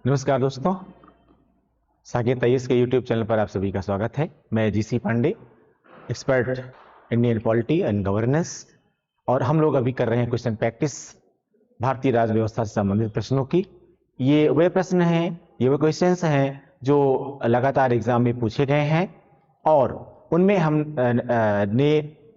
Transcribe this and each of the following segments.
नमस्कार दोस्तों, साकेत आईएएस के यूट्यूब चैनल पर आप सभी का स्वागत है। मैं GC Pandey, expert Indian polity and governance, और हम लोग अभी कर रहे हैं क्वेश्चन प्रैक्टिस भारतीय राज व्यवस्था से संबंधित प्रश्नों की। ये वे प्रश्न हैं, ये वे क्वेश्चंस हैं जो लगातार एग्जाम में पूछे गए हैं, और उनमें हम ने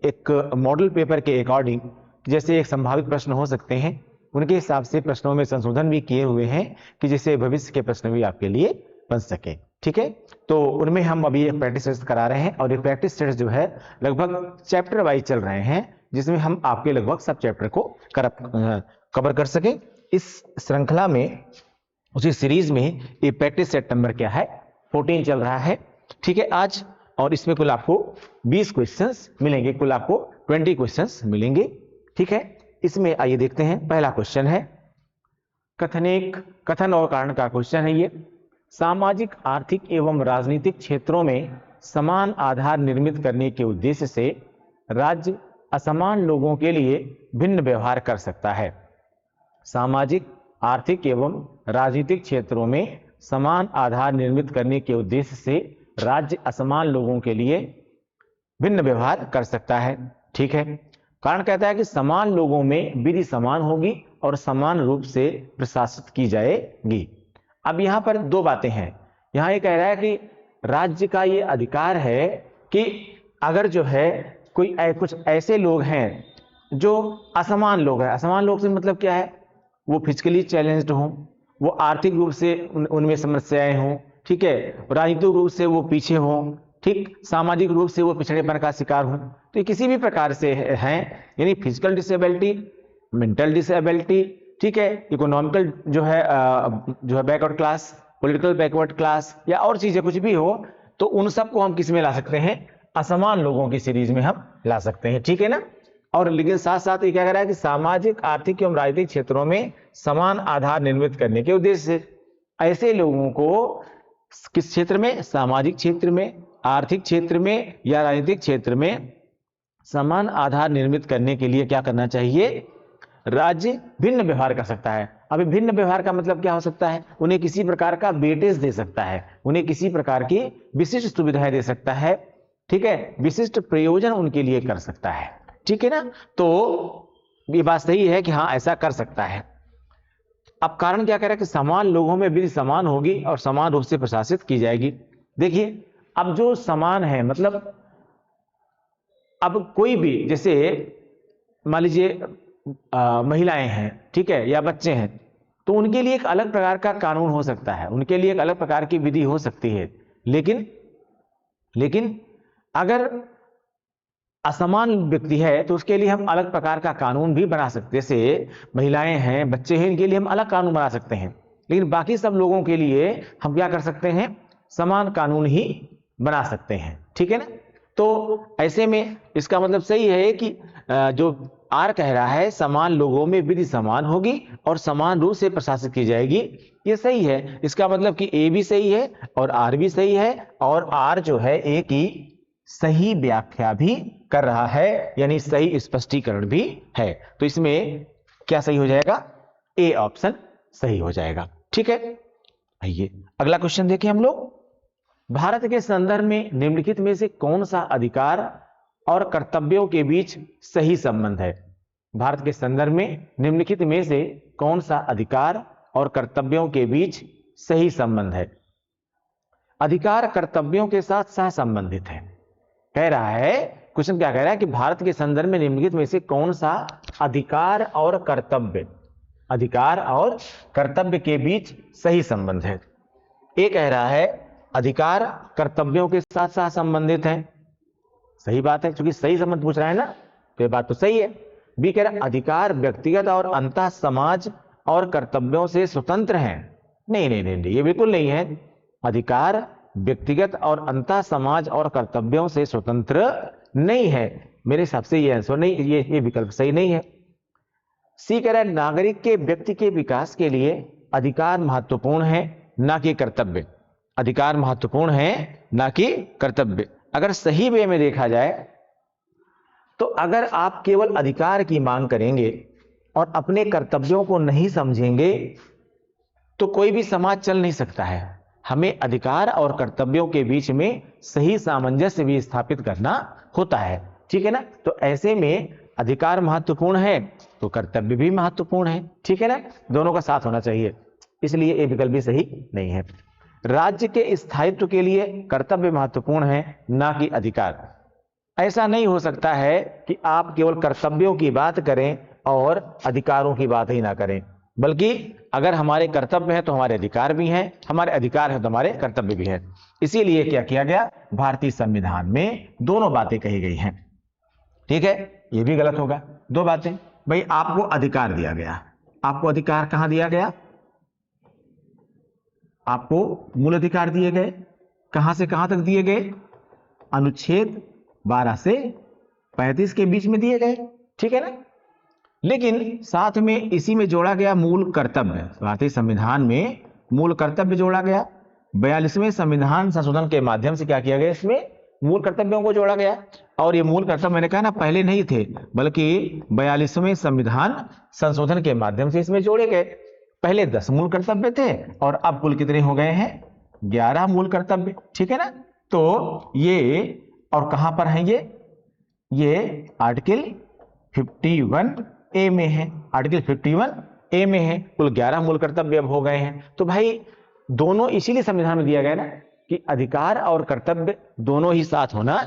एक मॉडल पेपर के अकॉर्डिंग जैसे एक संभावित प्रश्न हो सकते हैं, उनके हिसाब से प्रश्नों में संशोधन भी किए हुए हैं कि जिससे भविष्य के प्रश्न भी आपके लिए बन सके। ठीक है, तो उनमें हम अभी एक प्रैक्टिस टेस्ट करा रहे हैं, और ये प्रैक्टिस टेस्ट जो है लगभग चैप्टर वाइज चल रहे हैं, जिसमें हम आपके लगभग सब चैप्टर को कवर कर सके। इस श्रृंखला में, उसी सीरीज में ये प्रैक्टिस सेट नंबर क्या है, 14 चल रहा है। ठीक है, आज, और इसमें कुल आपको 20 क्वेश्चंस मिलेंगे, कुल आपको 20 क्वेश्चंस मिलेंगे। ठीक है, इसमें आइए देखते हैं। पहला क्वेश्चन है कथन और कारण का क्वेश्चन है ये। सामाजिक, आर्थिक एवं राजनीतिक क्षेत्रों में समान आधार निर्मित करने के उद्देश्य से राज्य असमान लोगों के लिए भिन्न व्यवहार कर सकता है। सामाजिक, आर्थिक एवं राजनीतिक क्षेत्रों में समान आधार निर्मित करने के उद्देश्य से राज्य असमान लोगों के लिए भिन्न व्यवहार कर सकता है। ठीक है, कारण कहता है कि समान लोगों में विधि समान होगी और समान रूप से प्रशासित की जाएगी। अब यहां पर दो बातें हैं। यहां ये कह रहा है कि राज्य का ये अधिकार है कि अगर जो है कोई कुछ ऐसे लोग हैं जो असमान लोग हैं, असमान लोग से मतलब क्या है, वो फिजिकली चैलेंज्ड हों, वो आर्थिक रूप से उनमें समस्याएं हों, ठीक है, राजनीतिक रूप से वो पीछे हों, ठीक, सामाजिक रूप से वो पिछड़ेपन का शिकार हों, तो किसी भी प्रकार से हैं, यानी फिजिकल डिसेबिलिटी, मेंटल डिसेबिलिटी, ठीक है, इकोनॉमिकल जो है backward class, political backward class, या और चीजें कुछ भी हो, तो उन सबको हम किस में ला सकते हैं, असमान लोगों की सीरीज में हम ला सकते हैं। ठीक है ना। और लेकिन साथ साथ ये क्या कह रहा है कि सामाजिक, आर्थिक एवं राजनीतिक क्षेत्रों में समान आधार निर्मित करने के उद्देश्य से ऐसे लोगों को किस क्षेत्र में, सामाजिक क्षेत्र में, आर्थिक क्षेत्र में या राजनीतिक क्षेत्र में समान आधार निर्मित करने के लिए क्या करना चाहिए, राज्य भिन्न व्यवहार कर सकता है। अभी भिन्न व्यवहार का मतलब क्या हो सकता है, उन्हें किसी प्रकार का वेटेज दे सकता है, उन्हें किसी प्रकार की विशिष्ट सुविधाएं दे सकता है, ठीक है, विशिष्ट प्रयोजन उनके लिए कर सकता है। ठीक है ना, तो ये बात सही है कि हाँ ऐसा कर सकता है। अब कारण क्या कह रहा है कि समान लोगों में विधि समान होगी और समान रूप से प्रशासित की जाएगी। देखिए, अब जो समान है मतलब अब कोई भी, जैसे मान लीजिए महिलाएं हैं, ठीक है, या बच्चे हैं, तो उनके लिए एक अलग प्रकार का कानून हो सकता है, उनके लिए एक अलग प्रकार की विधि हो सकती है। लेकिन अगर असमान व्यक्ति है तो उसके लिए हम अलग प्रकार का कानून भी बना सकते हैं। जैसे महिलाएं हैं, बच्चे हैं, इनके लिए हम अलग कानून बना सकते हैं, लेकिन बाकी सब लोगों के लिए हम क्या कर सकते हैं, समान कानून ही बना सकते हैं। ठीक है ना। तो ऐसे में इसका मतलब सही है कि जो आर कह रहा है समान लोगों में विधि समान होगी और समान रूप से प्रशासित की जाएगी, ये सही है। इसका मतलब कि ए भी सही है और आर भी सही है, और आर जो है ए की सही व्याख्या भी कर रहा है, यानी सही स्पष्टीकरण भी है। तो इसमें क्या सही हो जाएगा, ए ऑप्शन सही हो जाएगा। ठीक है, आइए अगला क्वेश्चन देखें हम लोग। भारत के संदर्भ में निम्नलिखित में से कौन सा अधिकार और कर्तव्यों के बीच सही संबंध है। भारत के संदर्भ में निम्नलिखित में से कौन सा अधिकार और कर्तव्यों के बीच सही संबंध है। अधिकार कर्तव्यों के साथ सह संबंधित है। कह रहा है, क्वेश्चन क्या कह रहा है कि भारत के संदर्भ में निम्नलिखित में से कौन सा अधिकार और कर्तव्य के बीच सही संबंध है। ए कह रहा है अधिकार कर्तव्यों के साथ साथ संबंधित है, सही बात है, क्योंकि सही संबंध पूछ रहा है ना, तो ये बात तो सही है। बी कह रहा है अधिकार व्यक्तिगत और अंतः समाज और कर्तव्यों से स्वतंत्र हैं। नहीं नहीं नहीं, ये बिल्कुल नहीं है। अधिकार व्यक्तिगत और अंतः समाज और कर्तव्यों से स्वतंत्र नहीं है। मेरे हिसाब से ये आंसर नहीं, ये विकल्प सही नहीं है। सी कह रहा है नागरिक के व्यक्ति के विकास के लिए अधिकार महत्वपूर्ण है ना कि कर्तव्य। अधिकार महत्वपूर्ण है ना कि कर्तव्य। अगर सही वे में देखा जाए तो अगर आप केवल अधिकार की मांग करेंगे और अपने कर्तव्यों को नहीं समझेंगे तो कोई भी समाज चल नहीं सकता है। हमें अधिकार और कर्तव्यों के बीच में सही सामंजस्य भी स्थापित करना होता है, ठीक है ना। तो ऐसे में अधिकार महत्वपूर्ण है तो कर्तव्य भी महत्वपूर्ण है, ठीक है ना, दोनों का साथ होना चाहिए, इसलिए ये विकल्प भी सही नहीं है। राज्य के स्थायित्व के लिए कर्तव्य महत्वपूर्ण है, ना कि अधिकार। ऐसा नहीं हो सकता है कि आप केवल कर्तव्यों की बात करें और अधिकारों की बात ही ना करें, बल्कि अगर हमारे कर्तव्य हैं तो हमारे अधिकार भी हैं, हमारे अधिकार हैं तो हमारे कर्तव्य भी हैं। इसीलिए क्या किया गया, भारतीय संविधान में दोनों बातें कही गई हैं, ठीक है। ये भी गलत होगा, दो बातें। भाई आपको अधिकार दिया गया, आपको अधिकार कहां दिया गया, आपको मूल अधिकार दिए गए, कहां से कहां तक दिए गए, अनुच्छेद 12 से 35 के बीच में दिए गए, ठीक है ना। लेकिन साथ में इसी में जोड़ा गया मूल कर्तव्य, भारतीय संविधान में मूल कर्तव्य जोड़ा गया। 42वें संविधान संशोधन के माध्यम से क्या किया गया, इसमें मूल कर्तव्यों को जोड़ा गया। और ये मूल कर्तव्य मैंने कहा ना पहले नहीं थे, बल्कि 42वें संविधान संशोधन के माध्यम से इसमें जोड़े गए। पहले 10 मूल कर्तव्य थे और अब कुल कितने हो गए हैं, 11 मूल कर्तव्य, ठीक है ना। तो ये और कहां पर है, ये आर्टिकल 51A में है, आर्टिकल 51A में है। कुल 11 मूल कर्तव्य अब हो गए हैं। तो भाई दोनों इसीलिए संविधान में दिया गया ना कि अधिकार और कर्तव्य दोनों ही साथ होना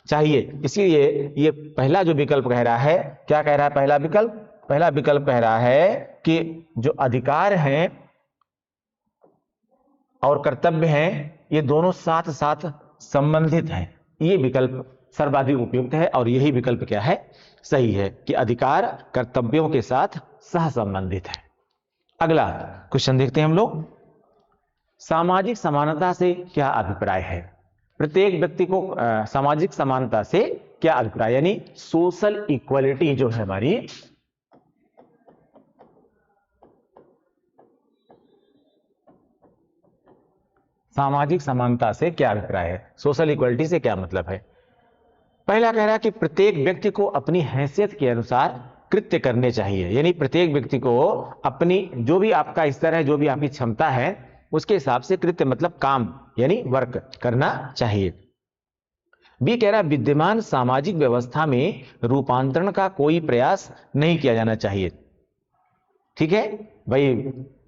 चाहिए। इसीलिए ये पहला जो विकल्प कह रहा है, क्या कह रहा है पहला विकल्प, पहला विकल्प कह रहा है कि जो अधिकार हैं और कर्तव्य हैं ये दोनों साथ साथ संबंधित हैं। ये विकल्प सर्वाधिक उपयुक्त है और यही विकल्प क्या है, सही है कि अधिकार कर्तव्यों के साथ सह संबंधित है। अगला क्वेश्चन देखते हैं हम लोग, सामाजिक समानता से क्या अभिप्राय है। प्रत्येक व्यक्ति को सामाजिक समानता से क्या अभिप्राय, यानी सोशल इक्वलिटी जो है हमारी, सामाजिक समानता से क्या अभिप्राय है, सोशल इक्वलिटी से क्या मतलब है। पहला कह रहा है कि प्रत्येक व्यक्ति को अपनी हैसियत के अनुसार कृत्य करने चाहिए, यानी प्रत्येक व्यक्ति को अपनी जो भी आपका स्तर है, जो भी आपकी क्षमता है उसके हिसाब से कृत्य मतलब काम यानी वर्क करना चाहिए। बी कह रहा है विद्यमान सामाजिक व्यवस्था में रूपांतरण का कोई प्रयास नहीं किया जाना चाहिए। ठीक है भाई,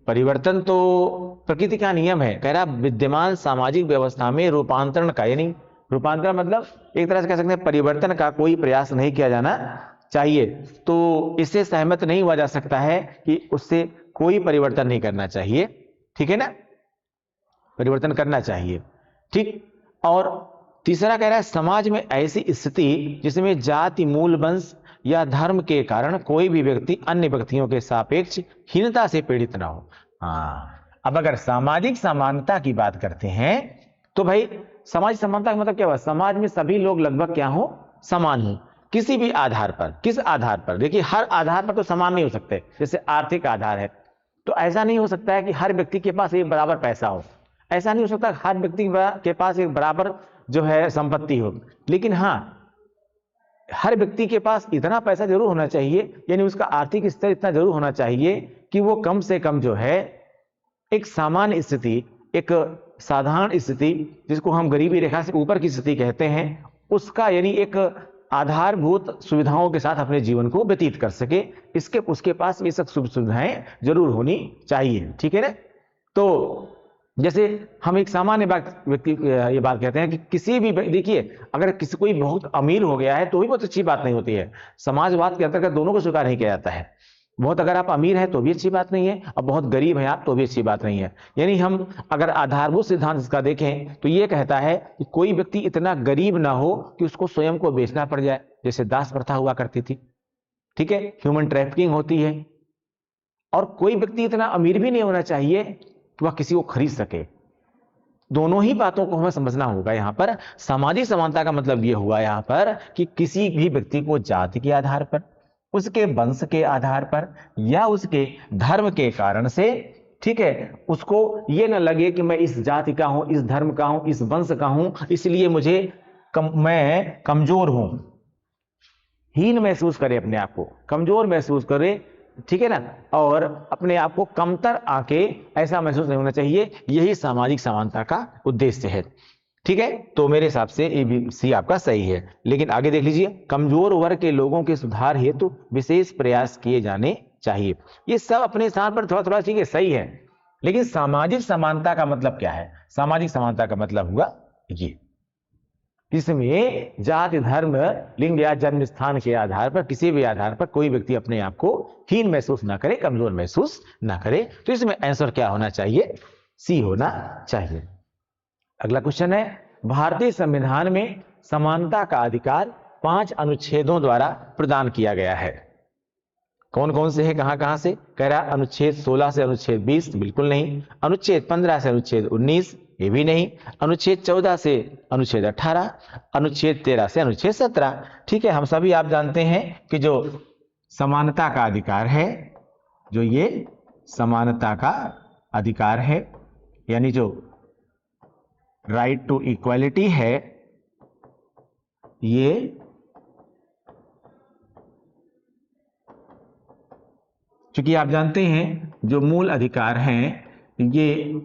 परिवर्तन तो प्रकृति का नियम है। कह रहा विद्यमान सामाजिक व्यवस्था में रूपांतरण का, यानी रूपांतरण मतलब एक तरह से कह सकते हैं परिवर्तन का कोई प्रयास नहीं किया जाना चाहिए। तो इससे सहमत नहीं हुआ जा सकता है कि उससे कोई परिवर्तन नहीं करना चाहिए, ठीक है ना, परिवर्तन करना चाहिए, ठीक। और तीसरा कह रहा है समाज में ऐसी स्थिति जिसमें जाति, मूल, वंश या धर्म के कारण कोई भी व्यक्ति अन्य व्यक्तियों के सापेक्ष हीनता से पीड़ित ना हो। अब अगर सामाजिक समानता की बात करते हैं तो भाई सामाजिक समानता का मतलब क्या हुआ, समाज में सभी लोग लगभग क्या हो, समान हो किसी भी आधार पर। किस आधार पर, देखिए हर आधार पर तो समान नहीं हो सकते, जैसे आर्थिक आधार है तो ऐसा नहीं हो सकता है कि हर व्यक्ति के पास एक बराबर पैसा हो, ऐसा नहीं हो सकता हर व्यक्ति के पास एक बराबर जो है संपत्ति हो, लेकिन हाँ हर व्यक्ति के पास इतना पैसा जरूर होना चाहिए, यानी उसका आर्थिक स्तर इतना जरूर होना चाहिए कि वो कम से कम जो है एक सामान्य स्थिति, एक साधारण स्थिति जिसको हम गरीबी रेखा से ऊपर की स्थिति कहते हैं, उसका यानी एक आधारभूत सुविधाओं के साथ अपने जीवन को व्यतीत कर सके, इसके उसके पास ये सब सुख सुविधाएं जरूर होनी चाहिए, ठीक है ना। तो जैसे हम एक सामान्य व्यक्ति ये बात कहते हैं कि किसी भी, देखिए अगर किसी कोई बहुत अमीर हो गया है तो भी बहुत अच्छी बात नहीं होती है, समाजवाद के अंतर्गत दोनों को स्वीकार नहीं किया जाता है। बहुत अगर आप अमीर हैं तो भी अच्छी बात नहीं है, और बहुत गरीब हैं आप तो भी अच्छी बात नहीं है। यानी हम अगर आधारभूत सिद्धांत इसका देखें तो ये कहता है कि कोई व्यक्ति इतना गरीब ना हो कि उसको स्वयं को बेचना पड़ जाए, जैसे दास प्रथा हुआ करती थी, ठीक है, ह्यूमन ट्रैफिकिंग होती है। और कोई व्यक्ति इतना अमीर भी नहीं होना चाहिए कि वह किसी को खरीद सके। दोनों ही बातों को हमें समझना होगा। यहां पर सामाजिक समानता का मतलब यह हुआ यहां पर कि किसी भी व्यक्ति को जाति के आधार पर, उसके वंश के आधार पर या उसके धर्म के कारण से, ठीक है, उसको ये न लगे कि मैं इस जाति का हूं, इस धर्म का हूं, इस वंश का हूं, इसलिए मुझे मैं कमजोर हूं, हीन महसूस करे, अपने आप को कमजोर महसूस करे, ठीक है ना, और अपने आप को कमतर आके ऐसा महसूस नहीं होना चाहिए। यही सामाजिक समानता का उद्देश्य है। ठीक है, तो मेरे हिसाब से ए बी सी आपका सही है। लेकिन आगे देख लीजिए, कमजोर वर्ग के लोगों के सुधार हेतु विशेष प्रयास किए जाने चाहिए। ये सब अपने स्थान पर थोड़ा थोड़ा चीजें सही है, लेकिन सामाजिक समानता का मतलब क्या है? सामाजिक समानता का मतलब हुआ ये, इसमें जाति, धर्म, लिंग या जन्म स्थान के आधार पर, किसी भी आधार पर कोई व्यक्ति अपने आप को हीन महसूस ना करे, कमजोर महसूस ना करे। तो इसमें आंसर क्या होना चाहिए? सी होना चाहिए। अगला क्वेश्चन है, भारतीय संविधान में समानता का अधिकार 5 अनुच्छेदों द्वारा प्रदान किया गया है। कौन कौन से है, कहां कहां से? कह रहा अनुच्छेद 16 से अनुच्छेद 20, बिल्कुल नहीं। अनुच्छेद 15 से अनुच्छेद 19, ये भी नहीं। अनुच्छेद 14 से अनुच्छेद 18, अनुच्छेद 13 से अनुच्छेद 17। ठीक है, हम सभी आप जानते हैं कि जो समानता का अधिकार है, जो ये समानता का अधिकार है, यानी जो राइट टू इक्वालिटी है, ये चूंकि आप जानते हैं जो मूल अधिकार हैं, ये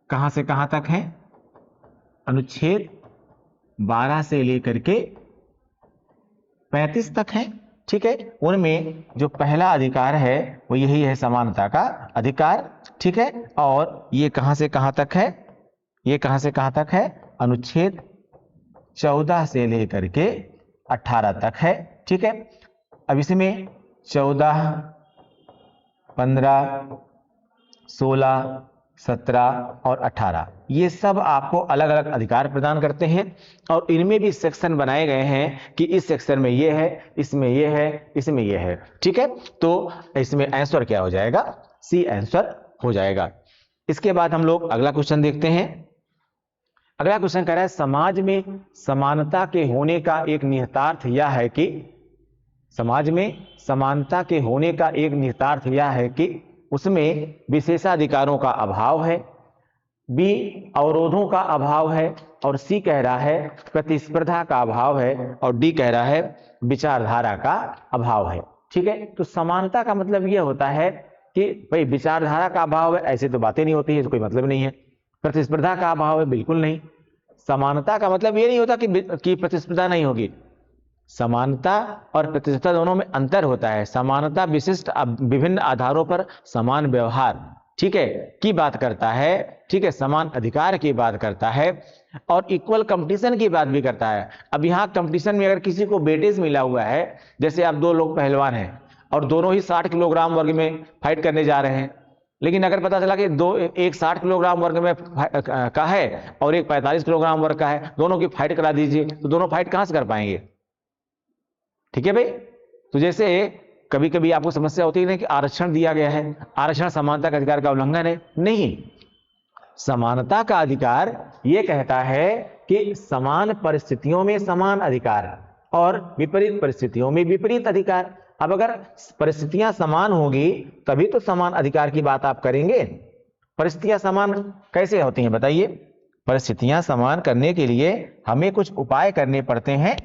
कहां से कहां तक है? अनुच्छेद 12 से लेकर के 35 तक है। ठीक है, उनमें जो पहला अधिकार है वो यही है, समानता का अधिकार। ठीक है, और ये कहां से कहां तक है? ये कहां से कहां तक है? अनुच्छेद 14 से लेकर के 18 तक है। ठीक है, अब इसमें 14, 15, 16, 17 और 18 ये सब आपको अलग अलग अधिकार प्रदान करते हैं, और इनमें भी सेक्शन बनाए गए हैं कि इस सेक्शन में ये है, इसमें ये है, इसमें ये है। ठीक है, तो इसमें आंसर क्या हो जाएगा? सी आंसर हो जाएगा। इसके बाद हम लोग अगला क्वेश्चन देखते हैं। अगला क्वेश्चन कह रहा है, समाज में समानता के होने का एक निहितार्थ यह है कि, समाज में समानता के होने का एक निहितार्थ यह है कि उसमें विशेषाधिकारों का अभाव है, बी अवरोधों का अभाव है, और सी कह रहा है प्रतिस्पर्धा का अभाव है, और डी कह रहा है विचारधारा का अभाव है। ठीक है, तो समानता का मतलब यह होता है कि भाई विचारधारा का अभाव है, ऐसे तो बातें नहीं होती है, तो कोई मतलब नहीं है। प्रतिस्पर्धा का अभाव है, बिल्कुल नहीं। समानता का मतलब ये नहीं होता कि प्रतिस्पर्धा नहीं होगी। समानता और प्रतिस्पर्धा दोनों में अंतर होता है। समानता विशिष्ट विभिन्न आधारों पर समान व्यवहार, ठीक है, की बात करता है। ठीक है, समान अधिकार की बात करता है, और इक्वल कंपटीशन की बात भी करता है। अब यहाँ कंपटीशन में अगर किसी को वेटेज मिला हुआ है, जैसे आप दो लोग पहलवान हैं और दोनों ही 60 किलोग्राम वर्ग में फाइट करने जा रहे हैं, लेकिन अगर पता चला कि एक 60 किलोग्राम वर्ग में का है और एक 45 किलोग्राम वर्ग का है, दोनों की फाइट करा दीजिए, तो दोनों फाइट कहां से कर पाएंगे? ठीक है भाई, तो जैसे कभी कभी आपको समस्या होती है ना कि आरक्षण दिया गया है, आरक्षण समानता का अधिकार का उल्लंघन है? नहीं, समानता का अधिकार यह कहता है कि समान परिस्थितियों में समान अधिकार और विपरीत परिस्थितियों में विपरीत अधिकार। अब अगर परिस्थितियां समान होगी तभी तो समान अधिकार की बात आप करेंगे। परिस्थितियां समान कैसे होती हैं बताइए? परिस्थितियां समान करने के लिए हमें कुछ उपाय करने पड़ते हैं।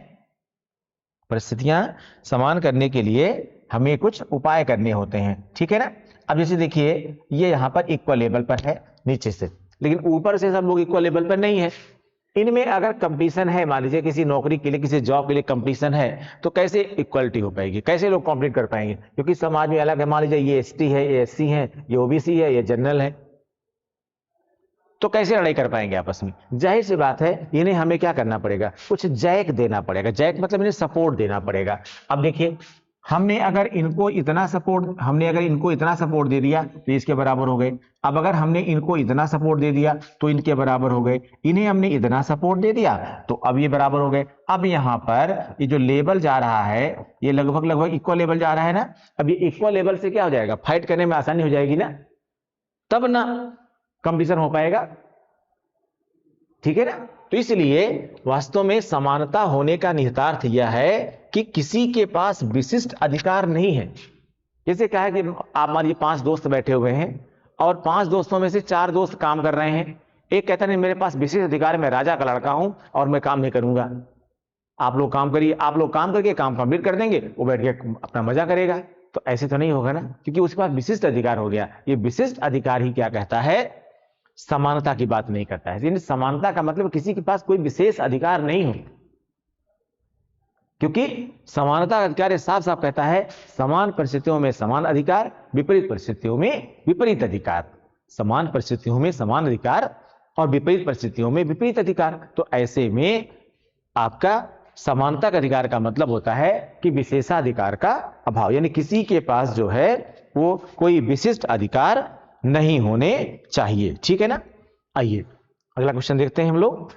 परिस्थितियां समान करने के लिए हमें कुछ उपाय करने होते हैं। ठीक है ना? अब जैसे देखिए, ये यहां पर इक्वल लेवल पर है नीचे से, लेकिन ऊपर से सब लोग इक्वल लेवल पर नहीं है। इनमें अगर कंपटीशन है, मान लीजिए किसी नौकरी के लिए, किसी जॉब के लिए कंपटीशन है, तो कैसे इक्वलिटी हो पाएगी? कैसे लोग कॉम्पीट कर पाएंगे? क्योंकि समाज में अलग है। मान लीजिए ये एसटी है, ये एससी है, ये ओबीसी है, ये जनरल है, तो कैसे लड़ाई कर पाएंगे आपस में? जाहिर सी बात है, इन्हें हमें क्या करना पड़ेगा? कुछ जैक देना पड़ेगा। जैक मतलब इन्हें सपोर्ट देना पड़ेगा। अब देखिए, हमने अगर इनको इतना सपोर्ट दे दिया तो इसके बराबर हो गए। अब अगर हमने इनको इतना सपोर्ट दे दिया तो इनके बराबर हो गए। इन्हें हमने इतना सपोर्ट दे दिया तो अब ये बराबर हो गए। अब यहां पर ये जो लेवल जा रहा है, ये लगभग इक्वल लेवल जा रहा है ना। अब ये इक्वल लेवल से क्या हो जाएगा? फाइट करने में आसानी हो जाएगी ना, तब ना कंपटीशन हो पाएगा। ठीक है ना? तो इसलिए वास्तव में समानता होने का निहितार्थ यह है कि किसी के पास विशिष्ट अधिकार नहीं है। जैसे क्या है कि आप मानिए 5 दोस्त बैठे हुए हैं और 5 दोस्तों में से 4 दोस्त काम कर रहे हैं। एक कहता है नहीं, मेरे पास विशेष अधिकार है, मैं राजा का लड़का हूं और मैं काम नहीं करूंगा। आप लोग काम करिए, आप लोग काम करके काम कंप्लीट कर देंगे, वो बैठ के अपना मजा करेगा। तो ऐसे तो नहीं होगा ना, क्योंकि उसके पास विशिष्ट अधिकार हो गया। ये विशिष्ट अधिकार ही क्या कहता है, समानता की बात नहीं करता है। यानी समानता का मतलब किसी के पास कोई विशेष अधिकार नहीं हो, क्योंकि समानता का अधिकार साफ साफ कहता है समान परिस्थितियों में समान अधिकार, विपरीत परिस्थितियों में विपरीत अधिकार। समान परिस्थितियों में समान अधिकार और विपरीत परिस्थितियों में विपरीत अधिकार। तो ऐसे में आपका समानता का अधिकार का मतलब होता है कि विशेषाधिकार का अभाव, यानी किसी के पास जो है वो कोई विशिष्ट अधिकार नहीं होने चाहिए। ठीक है ना। आइए अगला क्वेश्चन देखते हैं हम लोग।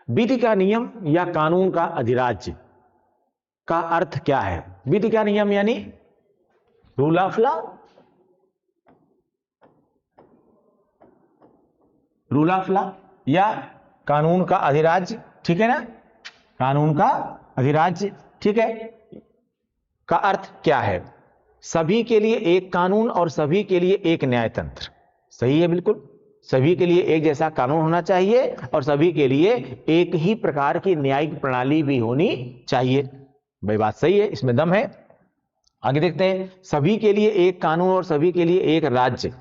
विधि का नियम या कानून का अधिराज्य का अर्थ क्या है। विधि का नियम यानी rule of law, rule of law, या कानून का अधिराज्य। ठीक है ना, कानून का अधिराज्य। ठीक है, का अर्थ क्या है, सभी के लिए एक कानून और सभी के लिए एक न्यायतंत्र। सही है, बिल्कुल सभी के लिए एक जैसा कानून होना चाहिए और सभी के लिए एक ही प्रकार की न्यायिक प्रणाली भी होनी चाहिए। भाई बात सही है, इसमें दम है। आगे देखते हैं, सभी के लिए एक कानून और सभी के लिए एक राज्य।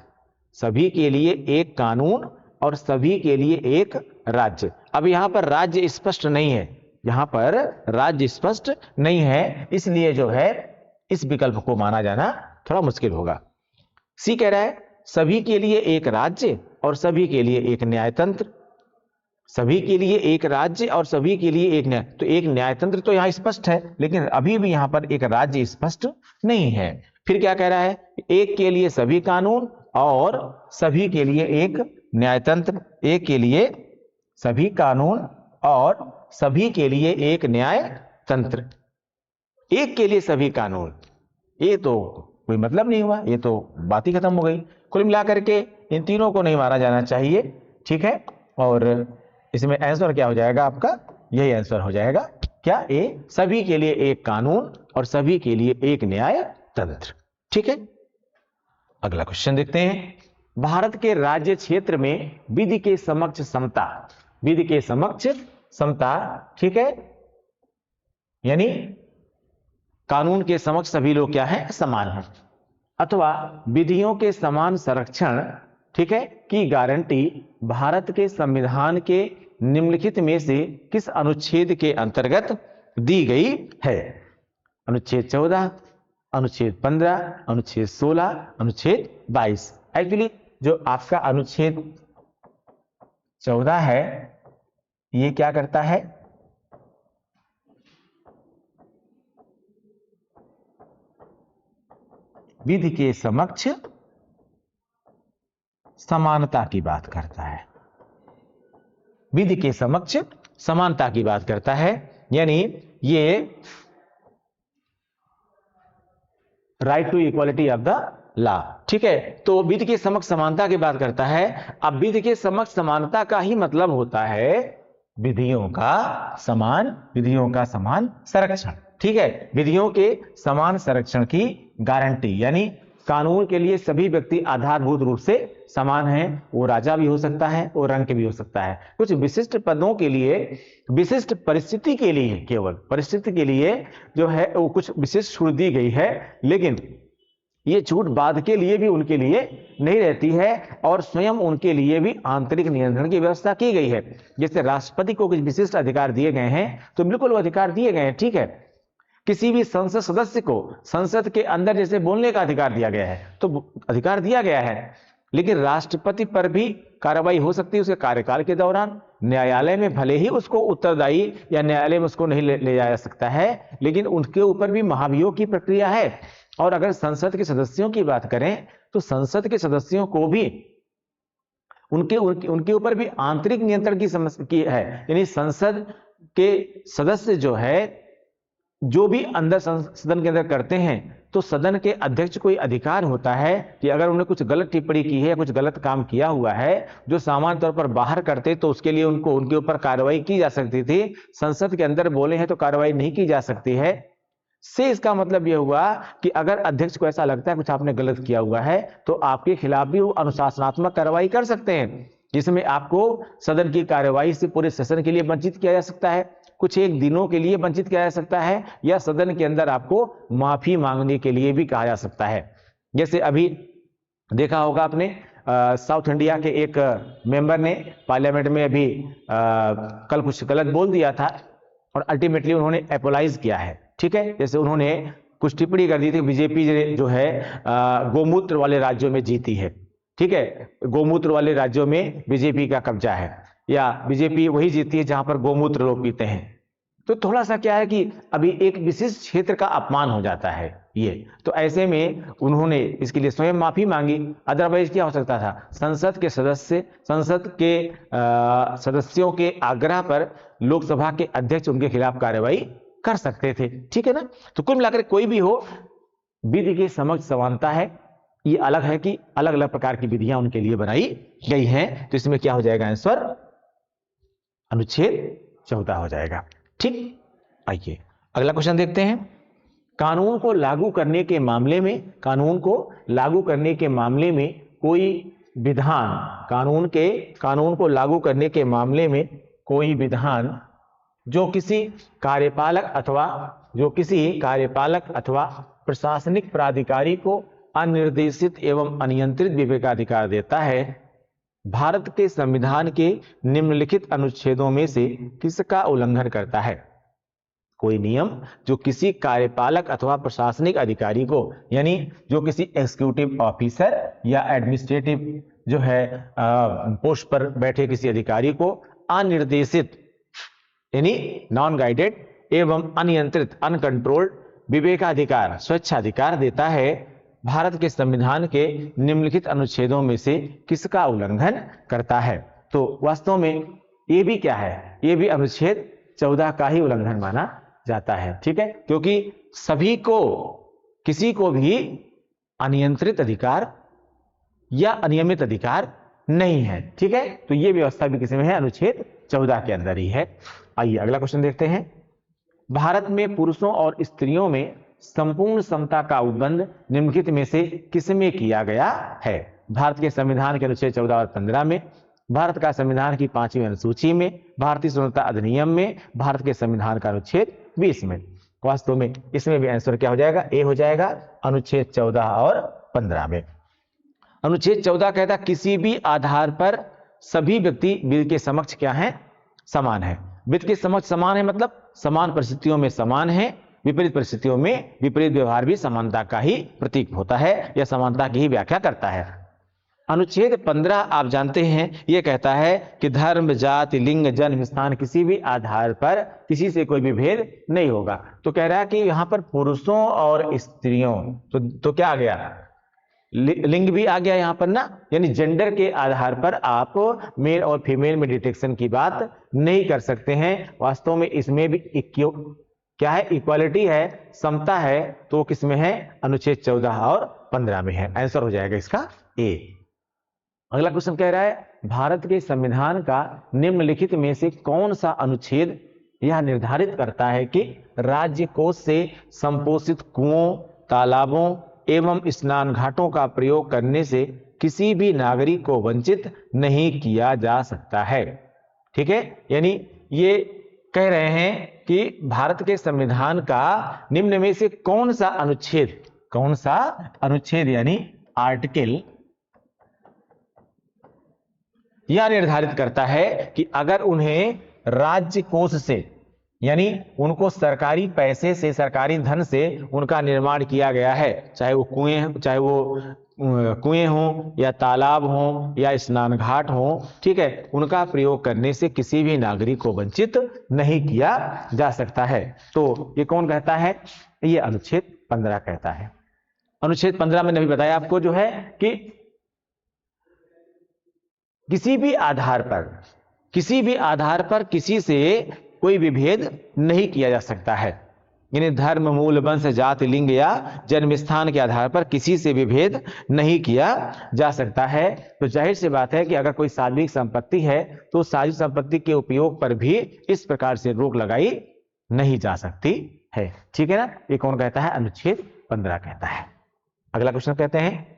सभी के लिए एक कानून और सभी के लिए एक राज्य। अब यहां पर राज्य स्पष्ट नहीं है, यहां पर राज्य स्पष्ट नहीं है, इसलिए जो है इस विकल्प को माना जाना थोड़ा मुश्किल होगा। सी कह रहा है सभी के लिए एक राज्य और सभी के लिए एक न्यायतंत्र। सभी के लिए एक राज्य और सभी के लिए एक न्याय, तो एक न्यायतंत्र तो यहां स्पष्ट है, लेकिन अभी भी यहां पर एक राज्य स्पष्ट नहीं है। फिर क्या कह रहा है, एक के लिए सभी कानून और सभी के लिए एक न्यायतंत्र। एक के लिए सभी कानून और सभी के लिए एक न्याय तंत्र। एक के लिए सभी कानून, ये तो कोई मतलब नहीं हुआ, ये तो बात ही खत्म हो गई। कुल मिलाकर के इन तीनों को नहीं माना जाना चाहिए। ठीक है, और इसमें आंसर क्या हो जाएगा आपका, यही आंसर हो जाएगा क्या, ए, सभी के लिए एक कानून और सभी के लिए एक न्याय तंत्र। ठीक है, अगला क्वेश्चन देखते हैं। भारत के राज्य क्षेत्र में विधि के समक्ष समता, विधि के समक्ष समता, ठीक है, यानी कानून के समक्ष सभी लोग क्या है, समान है, अथवा विधियों के समान संरक्षण, ठीक है, की गारंटी भारत के संविधान के निम्नलिखित में से किस अनुच्छेद के अंतर्गत दी गई है। अनुच्छेद 14, अनुच्छेद 15, अनुच्छेद 16, अनुच्छेद 22। एक्चुअली जो आपका अनुच्छेद 14 है ये क्या करता है, विधि के समक्ष समानता की बात करता है। विधि के समक्ष समानता की बात करता है, यानी ये right to equality of the law. ठीक है, तो विधि के समक्ष समानता की बात करता है। अब विधि के समक्ष समानता का ही मतलब होता है विधियों का समान संरक्षण। ठीक है, विधियों के समान संरक्षण की गारंटी, यानी कानून के लिए सभी व्यक्ति आधारभूत रूप से समान हैं। वो राजा भी हो सकता है, वो रंग के भी हो सकता है। कुछ विशिष्ट पदों के लिए, विशिष्ट परिस्थिति के लिए, केवल परिस्थिति के लिए जो है वो कुछ विशिष्ट छूट दी गई है, लेकिन ये छूट बाद के लिए भी उनके लिए नहीं रहती है और स्वयं उनके लिए भी आंतरिक नियंत्रण की व्यवस्था की गई है। जैसे राष्ट्रपति को कुछ विशिष्ट अधिकार दिए गए हैं, तो बिल्कुल वो अधिकार दिए गए हैं। ठीक है, किसी भी संसद सदस्य को संसद के अंदर जैसे बोलने का अधिकार दिया गया है, तो अधिकार दिया गया है, लेकिन राष्ट्रपति पर भी कार्रवाई हो सकती है उसके कार्यकाल के दौरान। न्यायालय में भले ही उसको उत्तरदायी या न्यायालय में उसको नहीं ले जाया सकता है, लेकिन उनके ऊपर भी महाभियोग की प्रक्रिया है। और अगर संसद के सदस्यों की बात करें तो संसद के सदस्यों को भी उनके ऊपर भी आंतरिक नियंत्रण की समस्या की है। यानी संसद के सदस्य जो है, जो भी अंदर सदन के अंदर करते हैं, तो सदन के अध्यक्ष को अधिकार होता है कि अगर उन्होंने कुछ गलत टिप्पणी की है या कुछ गलत काम किया हुआ है जो सामान्य तौर पर बाहर करते, तो उसके लिए उनके ऊपर कार्रवाई की जा सकती थी। संसद के अंदर बोले हैं तो कार्रवाई नहीं की जा सकती है। से इसका मतलब यह हुआ कि अगर अध्यक्ष को ऐसा लगता है कुछ आपने गलत किया हुआ है, तो आपके खिलाफ भी वो अनुशासनात्मक कार्रवाई कर सकते हैं, जिसमें आपको सदन की कार्यवाही से पूरे सेशन के लिए वंचित किया जा सकता है। कुछ एक दिनों के लिए वंचित किया जा सकता है, या सदन के अंदर आपको माफी मांगने के लिए भी कहा जा सकता है। जैसे अभी देखा होगा आपने, साउथ इंडिया के एक मेंबर ने पार्लियामेंट में अभी कल कुछ गलत बोल दिया था और अल्टीमेटली उन्होंने अपोलाइज किया है। ठीक है, जैसे उन्होंने कुछ टिप्पणी कर दी थी, बीजेपी जो है गोमूत्र वाले राज्यों में जीती है। ठीक है, गोमूत्र वाले राज्यों में बीजेपी का कब्जा है, या बीजेपी वही जीती है जहां पर गोमूत्र लोग पीते हैं। तो थोड़ा सा क्या है कि अभी एक विशेष क्षेत्र का अपमान हो जाता है ये, तो ऐसे में उन्होंने इसके लिए स्वयं माफी मांगी। अदरवाइज क्या हो सकता था, संसद के सदस्यों के आग्रह पर लोकसभा के अध्यक्ष उनके खिलाफ कार्रवाई कर सकते थे। ठीक है ना। तो कुल मिलाकर कोई भी हो, विधि के समक्ष समानता है। ये अलग है कि अलग अलग प्रकार की विधियां उनके लिए बनाई गई हैं। तो इसमें क्या हो जाएगा आंसर, अनुच्छेद 14 हो जाएगा। ठीक, आइए अगला क्वेश्चन देखते हैं। कानून को लागू करने के मामले में, कानून को लागू करने के मामले में कोई विधान, कानून को लागू करने के मामले में कोई विधान जो किसी कार्यपालक अथवा प्रशासनिक प्राधिकारी को अनिर्देशित एवं अनियंत्रित विवेकाधिकार देता है, भारत के संविधान के निम्नलिखित अनुच्छेदों में से किसका उल्लंघन करता है? कोई नियम जो किसी कार्यपालक अथवा प्रशासनिक अधिकारी को, यानी जो किसी एग्जीक्यूटिव ऑफिसर या एडमिनिस्ट्रेटिव जो है पोस्ट पर बैठे किसी अधिकारी को अनिर्देशित यानी नॉन गाइडेड एवं अनियंत्रित अनकंट्रोल्ड विवेकाधिकार, स्वेच्छाधिकार देता है, भारत के संविधान के निम्नलिखित अनुच्छेदों में से किसका उल्लंघन करता है? तो वास्तव में ये भी क्या है, ये भी अनुच्छेद 14 का ही उल्लंघन माना जाता है। ठीक है, क्योंकि सभी को, किसी को भी अनियंत्रित अधिकार या अनियमित अधिकार नहीं है। ठीक है, तो ये व्यवस्था भी किसी में है, अनुच्छेद 14 के अंदर ही है। आइए अगला क्वेश्चन देखते हैं। भारत में पुरुषों और स्त्रियों में संपूर्ण समता का उल्लंघन निम्नलिखित में से किसमें किया गया है? भारत के संविधान के अनुच्छेद 14 और 15 में, भारत का संविधान की 5वीं अनुसूची में, भारतीय स्वतंत्रता अधिनियम में, भारत के संविधान का अनुच्छेद 20 में। वास्तव में इसमें भी आंसर क्या हो जाएगा, ए हो जाएगा, अनुच्छेद 14 और 15 में। अनुच्छेद 14 कहता है किसी भी आधार पर सभी व्यक्ति विधि के समक्ष क्या है, समान है। विधि के समक्ष समान है मतलब समान परिस्थितियों में समान है, विपरीत परिस्थितियों में विपरीत व्यवहार भी समानता का ही प्रतीक होता है या समानता की ही व्याख्या करता है। अनुच्छेद 15 आप जानते हैं, यह कहता है कि धर्म, जाति, लिंग, जन्म स्थान किसी भी आधार पर किसी से कोई भी भेद नहीं होगा। तो कह रहा है कि यहां पर पुरुषों और स्त्रियों, तो क्या आ गया, लिंग भी आ गया यहां पर ना, यानी जेंडर के आधार पर आप मेल और फीमेल में डिटेक्शन की बात नहीं कर सकते हैं। वास्तव में इसमें भी क्या है, इक्वालिटी है, समता है। तो किसमें है, अनुच्छेद 14 और 15 में है। आंसर हो जाएगा इसका ए। अगला क्वेश्चन कह रहा है भारत के संविधान का निम्नलिखित में से कौन सा अनुच्छेद यह निर्धारित करता है कि राज्य कोष से संपोषित कुओं, तालाबों एवं स्नान घाटों का प्रयोग करने से किसी भी नागरिक को वंचित नहीं किया जा सकता है? ठीक है, यानी ये कह रहे हैं कि भारत के संविधान का निम्न में से कौन सा अनुच्छेद यानी आर्टिकल यह निर्धारित करता है कि अगर उन्हें राज्य कोष से, यानी उनको सरकारी पैसे से, सरकारी धन से उनका निर्माण किया गया है, चाहे वो कुएं हों या तालाब हों या स्नान घाट हों, ठीक है, उनका प्रयोग करने से किसी भी नागरिक को वंचित नहीं किया जा सकता है। तो ये कौन कहता है, ये अनुच्छेद 15 कहता है। अनुच्छेद 15 में अभी बताया आपको जो है कि किसी भी आधार पर किसी से कोई विभेद नहीं किया जा सकता है, यानी धर्म, मूल, वंश, जाति, लिंग या जन्म स्थान के आधार पर किसी से विभेद नहीं किया जा सकता है। तो जाहिर सी बात है कि अगर कोई सार्वजनिक संपत्ति है तो सार्वजनिक संपत्ति के उपयोग पर भी इस प्रकार से रोक लगाई नहीं जा सकती है। ठीक है ना, ये कौन कहता है, अनुच्छेद 15 कहता है। अगला क्वेश्चन कहते हैं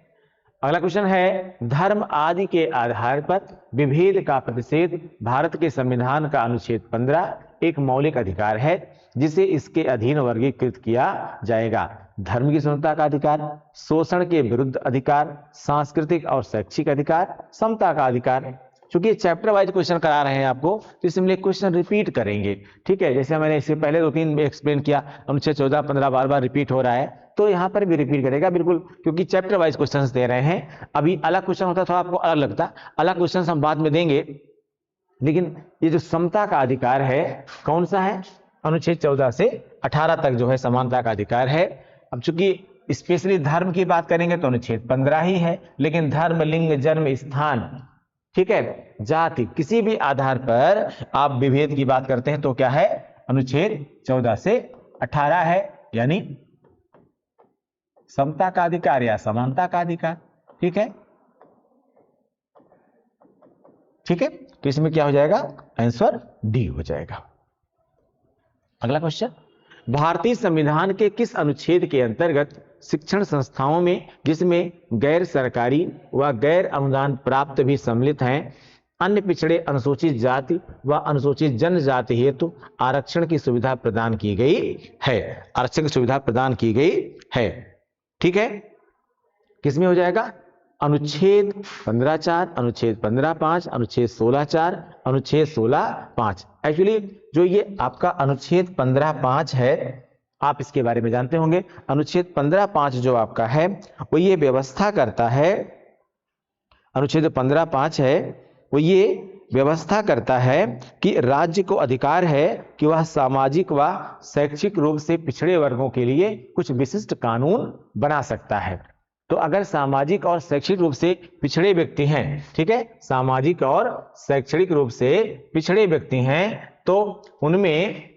अगला क्वेश्चन है, धर्म आदि के आधार पर विभेद का प्रतिषेध भारत के संविधान का अनुच्छेद 15 एक मौलिक अधिकार है जिसे इसके अधीन वर्गीकृत किया जाएगा। धर्म की स्वतंत्रता का अधिकार, शोषण के विरुद्ध अधिकार, सांस्कृतिक और शैक्षिक अधिकार, समता का अधिकार। चूंकि चैप्टर वाइज क्वेश्चन करा रहे हैं आपको, तो इसमें क्वेश्चन रिपीट करेंगे, ठीक है। जैसे मैंने इससे पहले 2-3 में एक्सप्लेन किया, अनुच्छेद 14, 15 बार बार रिपीट हो रहा है, तो यहाँ पर भी रिपीट करेगा बिल्कुल, क्योंकि चैप्टर वाइज क्वेश्चंस दे रहे हैं। अभी अलग क्वेश्चन होता थोड़ा आपको अलग लगता, अलग क्वेश्चन हम बाद में देंगे, लेकिन ये जो समता का अधिकार है कौन सा है, अनुच्छेद 14 से 18 तक जो है समानता का अधिकार है। अब चूंकि स्पेशली धर्म की बात करेंगे तो अनुच्छेद 15 ही है, लेकिन धर्म, लिंग, जन्म स्थान, ठीक है, जाति, किसी भी आधार पर आप विभेद की बात करते हैं तो क्या है, अनुच्छेद 14 से 18 है, यानी समता का अधिकार या समानता का अधिकार। ठीक है, ठीक है, तो इसमें क्या हो जाएगा, आंसर डी हो जाएगा। अगला क्वेश्चन, भारतीय संविधान के किस अनुच्छेद के अंतर्गत शिक्षण संस्थाओं में, जिसमें गैर सरकारी व गैर अनुदान प्राप्त भी सम्मिलित हैं, अन्य पिछड़े अनुसूचित जाति व अनुसूचित जनजाति हेतु आरक्षण की सुविधा प्रदान की गई है, आरक्षण की सुविधा प्रदान की गई है। ठीक है, किसमें हो जाएगा, अनुच्छेद 15(4), अनुच्छेद 15(5), अनुच्छेद 16(4), अनुच्छेद 16(5). एक्चुअली जो ये आपका अनुच्छेद 15(5) है, आप इसके बारे में जानते होंगे। अनुच्छेद 15(5) जो आपका है वो ये व्यवस्था करता है, अनुच्छेद 15(5) है वो ये व्यवस्था करता है कि राज्य को अधिकार है कि वह सामाजिक व शैक्षिक रूप से पिछड़े वर्गों के लिए कुछ विशिष्ट कानून बना सकता है। तो अगर सामाजिक और शैक्षिक रूप से पिछड़े व्यक्ति हैं, ठीक है, सामाजिक और शैक्षणिक रूप से पिछड़े व्यक्ति हैं, तो उनमें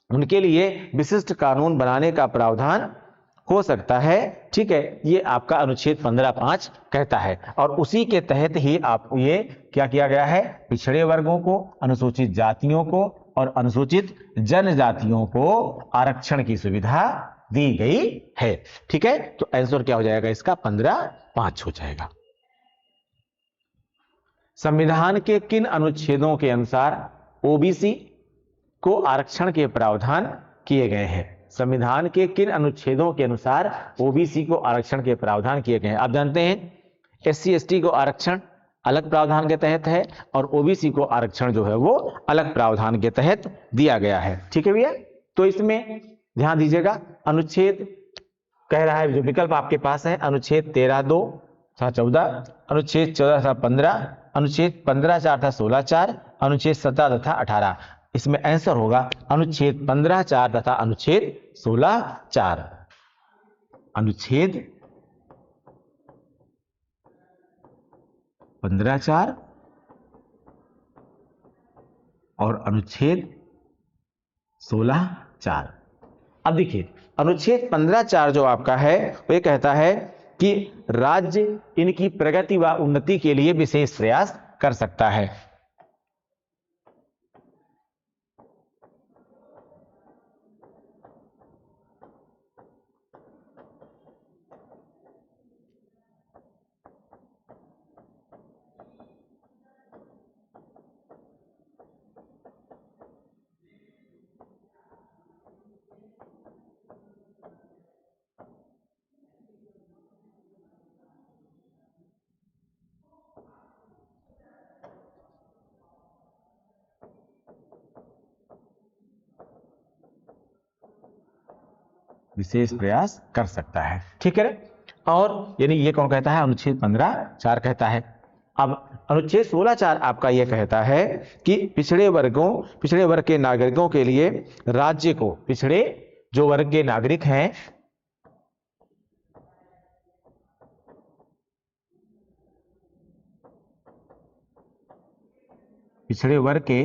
उनके लिए विशिष्ट कानून बनाने का प्रावधान हो सकता है। ठीक है, ये आपका अनुच्छेद 15(5) कहता है, और उसी के तहत ही आप ये क्या किया गया है, पिछड़े वर्गों को, अनुसूचित जातियों को और अनुसूचित जनजातियों को आरक्षण की सुविधा दी गई है। ठीक है, तो आंसर क्या हो जाएगा इसका, 15(5) हो जाएगा। संविधान के किन अनुच्छेदों के अनुसार ओबीसी को आरक्षण के प्रावधान किए गए हैं, संविधान के किन अनुच्छेदों के अनुसार ओबीसी को आरक्षण के प्रावधान किए गए हैं। आप जानते हैं एससी एसटी को आरक्षण अलग प्रावधान के तहत है और ओबीसी को आरक्षण जो है वो अलग प्रावधान के तहत दिया गया है। ठीक है भैया, तो इसमें ध्यान दीजिएगा, अनुच्छेद कह रहा है, जो विकल्प आपके पास है, अनुच्छेद 13(2) था 14, अनुच्छेद 14 था 15, अनुच्छेद 15(4) था 16(4), अनुच्छेद 17 तथा 18। इसमें आंसर होगा अनुच्छेद 15(4) तथा अनुच्छेद 16(4। अनुच्छेद 15(4) और अनुच्छेद 16(4। अब देखिए, अनुच्छेद 15(4) जो आपका है वो ये कहता है कि राज्य इनकी प्रगति व उन्नति के लिए विशेष प्रयास कर सकता है। विशेष प्रयास कर सकता है। ठीक है, और यानी ये कौन कहता है, अनुच्छेद 15(4) कहता है। अब अनुच्छेद 16(4) आपका ये कहता है कि पिछड़े वर्ग के नागरिकों के लिए राज्य को, पिछड़े जो वर्ग के नागरिक हैं, पिछड़े वर्ग के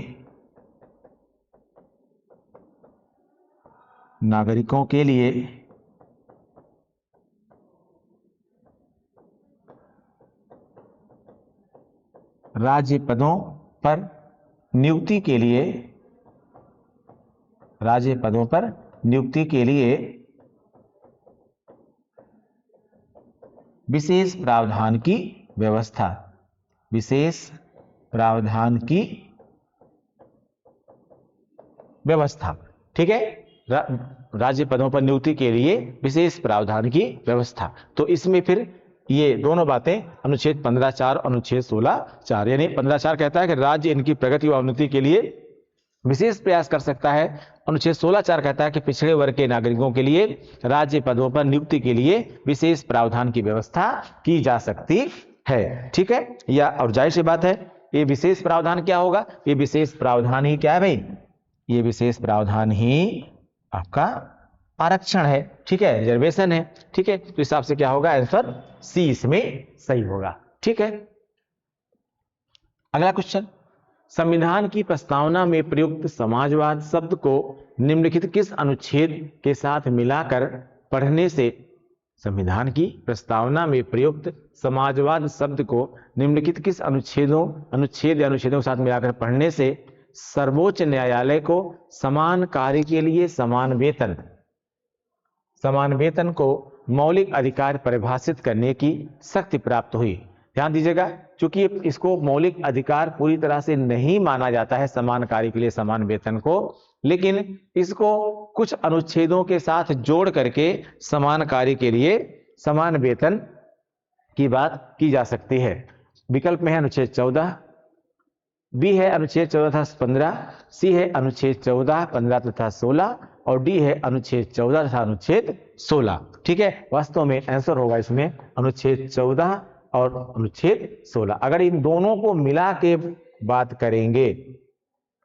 नागरिकों के लिए राज्य पदों पर नियुक्ति के लिए, राज्य पदों पर नियुक्ति के लिए विशेष प्रावधान की व्यवस्था, विशेष प्रावधान की व्यवस्था, ठीक है। राज्य पदों पर नियुक्ति के लिए विशेष प्रावधान की व्यवस्था। तो इसमें फिर ये दोनों बातें अनुच्छेद 15(4) अनुच्छेद 16(4), यानी 15(4) कहता है कि राज्य इनकी प्रगति व उन्नति के लिए विशेष प्रयास कर सकता है। अनुच्छेद 16(4) कहता है कि पिछड़े वर्ग के नागरिकों के लिए राज्य पदों पर नियुक्ति के लिए विशेष प्रावधान की व्यवस्था की जा सकती है, ठीक है। या और जाहिर सी बात है, ये विशेष प्रावधान क्या होगा? ये विशेष प्रावधान ही क्या है भाई? ये विशेष प्रावधान ही आपका आरक्षण है, ठीक है, रिजर्वेशन है, ठीक है। तो हिसाब से क्या होगा? आंसर सी इसमें सही होगा, ठीक है। अगला क्वेश्चन, संविधान की प्रस्तावना में प्रयुक्त समाजवाद शब्द को निम्नलिखित किस अनुच्छेद के साथ मिलाकर पढ़ने से, संविधान की प्रस्तावना में प्रयुक्त समाजवाद शब्द को निम्नलिखित किस अनुच्छेद या अनुच्छेदों के साथ मिलाकर पढ़ने से सर्वोच्च न्यायालय को समान कार्य के लिए समान वेतन को मौलिक अधिकार परिभाषित करने की शक्ति प्राप्त हुई? ध्यान दीजिएगा, क्योंकि इसको मौलिक अधिकार पूरी तरह से नहीं माना जाता है समान कार्य के लिए समान वेतन को, लेकिन इसको कुछ अनुच्छेदों के साथ जोड़ करके समान कार्य के लिए समान वेतन की बात की जा सकती है। विकल्प में है अनुच्छेद 14, बी है अनुच्छेद 14 तथा 15, सी है अनुच्छेद 14, 15 तथा 16 और डी है अनुच्छेद 14 तथा अनुच्छेद 16, ठीक है। वास्तव में आंसर होगा इसमें अनुच्छेद 14 और अनुच्छेद 16। अगर इन दोनों को मिला के बात करेंगे,